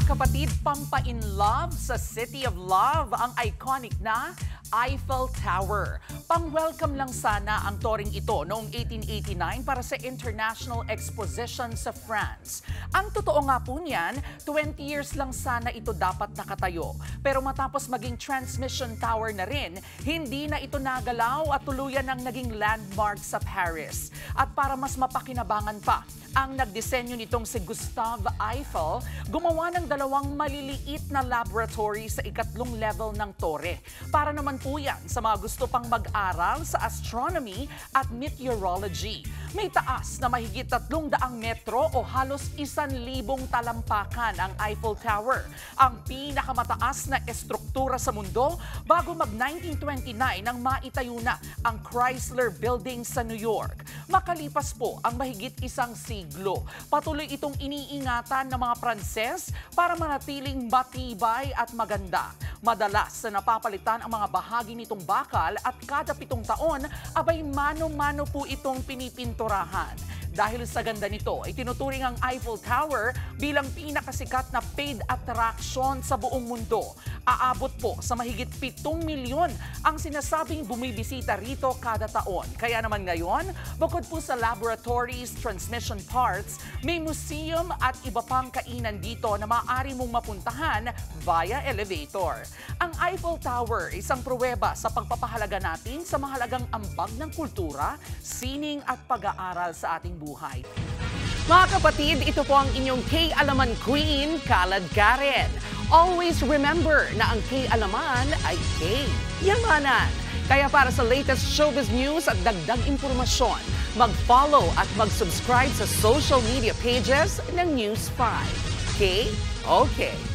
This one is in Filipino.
Mga kapatid, pampa-in-love sa City of Love ang iconic na Eiffel Tower. Pang-welcome lang sana ang toring ito noong 1889 para sa International Exposition sa France. Ang totoo nga po niyan, 20 years lang sana ito dapat nakatayo. Pero matapos maging transmission tower na rin, hindi na ito nagalaw at tuluyan ang naging landmark sa Paris. At para mas mapakinabangan pa, ang nagdisenyo nitong si Gustave Eiffel, gumawa ng dalawang maliliit na laboratory sa ikatlong level ng tore. Para naman po yan sa mga gusto pang mag-aral sa astronomy at meteorology. May taas na mahigit 300 metro o halos 1,000 talampakan ang Eiffel Tower. Ang pinakamataas na estruktura sa mundo bago mag-1929 nang maitayo na ang Chrysler Building sa New York. Makalipas po ang mahigit isang siglo, patuloy itong iniingatan ng mga Pranses para manatiling matibay at maganda. Madalas na napapalitan ang mga bahagi nitong bakal at kada 7 taon, abay mano-mano po itong pinipinturahan. Dahil sa ganda nito, ay tinuturing ang Eiffel Tower bilang pinakasikat na paid attraction sa buong mundo. Aabot po sa mahigit 7 milyon ang sinasabing bumibisita rito kada taon. Kaya naman ngayon, bukod po sa laboratories, transmission parts, may museum at iba pang kainan dito na maaari mong mapuntahan via elevator. Ang Eiffel Tower, isang pruweba sa pagpapahalaga natin sa mahalagang ambag ng kultura, sining at pag-aaral sa ating buhay. Mga kapatid, ito po ang inyong K-Alaman Queen, Kalad Karen. Always remember na ang K-Alaman ay K-Yamanan. Kaya para sa latest showbiz news at dagdag impormasyon, mag-follow at mag-subscribe sa social media pages ng News 5. K? Okay.